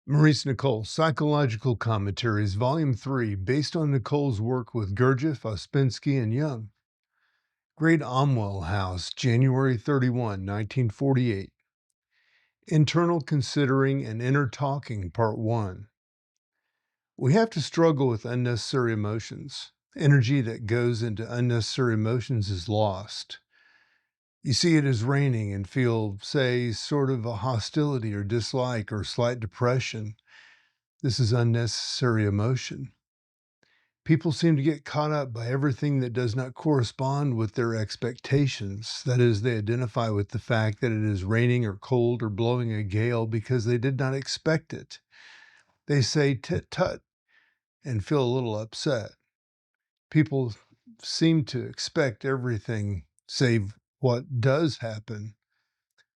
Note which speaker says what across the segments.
Speaker 1: Maurice Nicol, Psychological Commentaries, Volume 3, based on Nicol's work with Gurdjieff, Ouspensky, and Jung. Great Amwell House, January 31, 1948. Internal Considering and Inner Talking, Part 1. We have to struggle with unnecessary emotions. Energy that goes into unnecessary emotions is lost. You see it as raining and feel, say, sort of a hostility or dislike or slight depression. This is unnecessary emotion. People seem to get caught up by everything that does not correspond with their expectations. That is, they identify with the fact that it is raining or cold or blowing a gale because they did not expect it. They say tit tut and feel a little upset. People seem to expect everything save what does happen.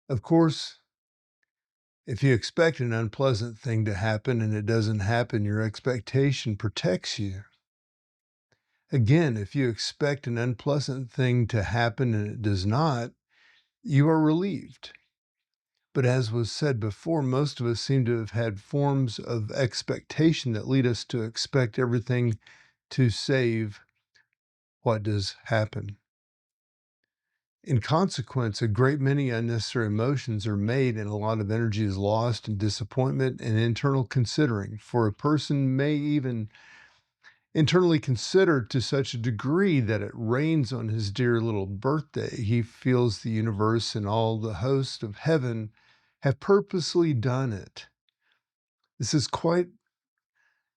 Speaker 1: Of course, if you expect an unpleasant thing to happen and it doesn't happen, your expectation protects you. Again, if you expect an unpleasant thing to happen and it does not, you are relieved. But as was said before, most of us seem to have had forms of expectation that lead us to expect everything to save what does happen. In consequence, a great many unnecessary emotions are made and a lot of energy is lost in disappointment and internal considering. For a person may even internally consider to such a degree that it rains on his dear little birthday. He feels the universe and all the hosts of heaven have purposely done it. This is quite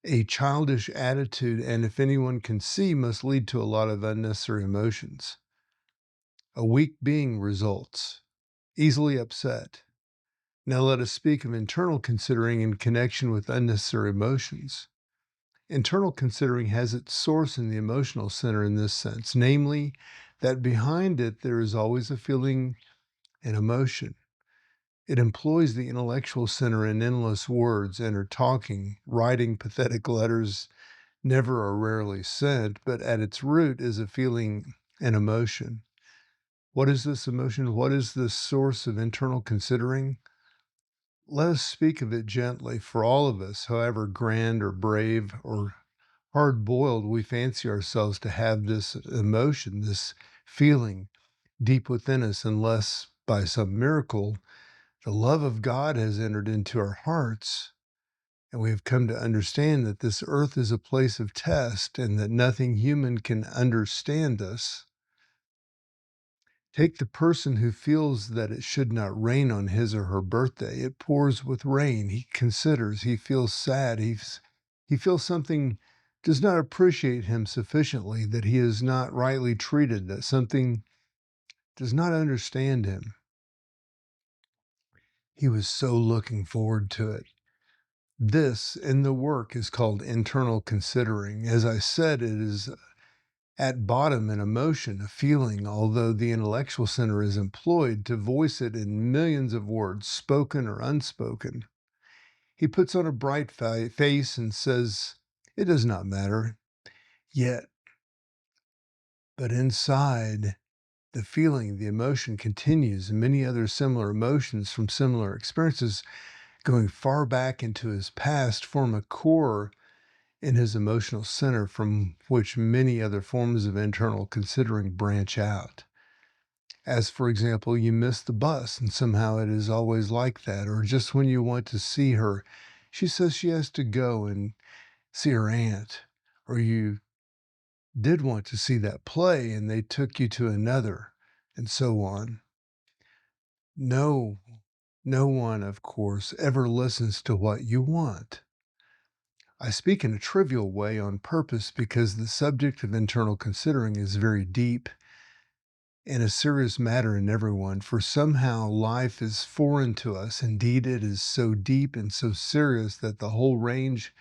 Speaker 1: a childish attitude, and if anyone can see, must lead to a lot of unnecessary emotions. A weak being results, easily upset. Now let us speak of internal considering in connection with unnecessary emotions. Internal considering has its source in the emotional center in this sense, namely, that behind it there is always a feeling and emotion. It employs the intellectual center in endless words and are talking, writing pathetic letters, never or rarely sent, but at its root is a feeling and emotion. What is this emotion? What is the source of internal considering? Let us speak of it gently, for all of us, however grand or brave or hard-boiled we fancy ourselves to have this emotion, this feeling deep within us, unless by some miracle the love of God has entered into our hearts, and we have come to understand that this earth is a place of test and that nothing human can understand us. Take the person who feels that it should not rain on his or her birthday. It pours with rain. He considers, he feels sad, he feels something does not appreciate him sufficiently, that he is not rightly treated, that something does not understand him. He was so looking forward to it. This in the work is called internal considering. As I said, it is at bottom an emotion, a feeling, although the intellectual center is employed to voice it in millions of words, spoken or unspoken. He puts on a bright face and says, "It does not matter." Yet, but inside, the feeling, the emotion continues, and many other similar emotions from similar experiences going far back into his past form a core in his emotional center from which many other forms of internal considering branch out. As, for example, you miss the bus and somehow it is always like that, or just when you want to see her, she says she has to go and see her aunt, or you did want to see that play and they took you to another, and so on. No, no one, of course, ever listens to what you want. I speak in a trivial way on purpose because the subject of internal considering is very deep and a serious matter in everyone, for somehow life is foreign to us. Indeed, it is so deep and so serious that the whole range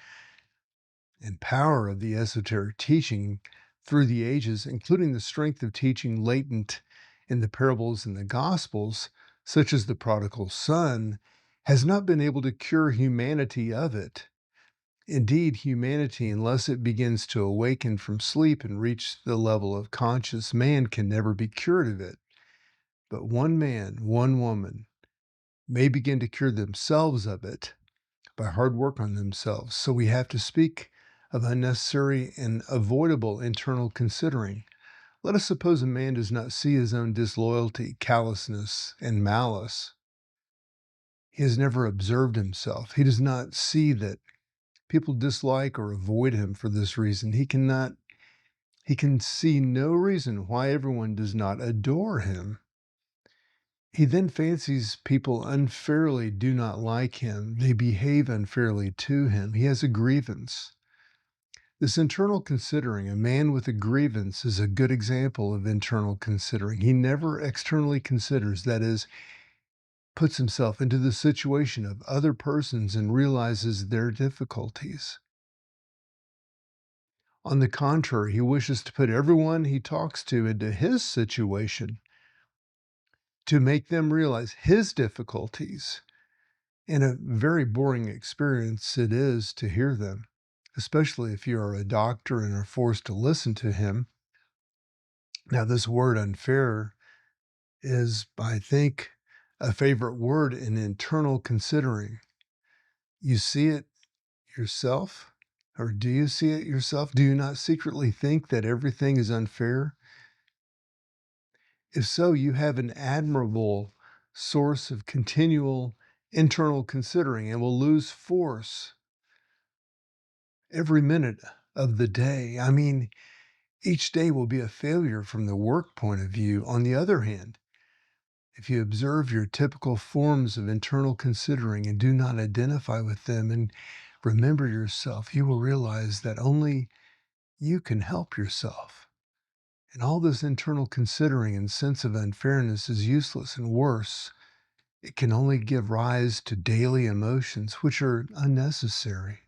Speaker 1: and power of the esoteric teaching through the ages, including the strength of teaching latent in the parables and the Gospels, such as the prodigal son, has not been able to cure humanity of it. Indeed, humanity, unless it begins to awaken from sleep and reach the level of conscious man, can never be cured of it. But one man, one woman may begin to cure themselves of it. by hard work on themselves. So we have to speak of unnecessary and avoidable internal considering. Let us suppose a man does not see his own disloyalty, callousness, and malice. He has never observed himself. He does not see that people dislike or avoid him for this reason. He can see no reason why everyone does not adore him. He then fancies people unfairly do not like him. They behave unfairly to him. He has a grievance. This internal considering, a man with a grievance, is a good example of internal considering. He never externally considers, that is, puts himself into the situation of other persons and realizes their difficulties. On the contrary, he wishes to put everyone he talks to into his situation to make them realize his difficulties. And a very boring experience it is to hear them, especially if you are a doctor and are forced to listen to him. Now, this word unfair is, I think, a favorite word in internal considering. You see it yourself? Or do you see it yourself? Do you not secretly think that everything is unfair? If so, you have an admirable source of continual internal considering and will lose force every minute of the day. I mean, each day will be a failure from the work point of view. On the other hand, if you observe your typical forms of internal considering and do not identify with them and remember yourself, you will realize that only you can help yourself. And all this internal considering and sense of unfairness is useless, and worse, it can only give rise to daily emotions which are unnecessary.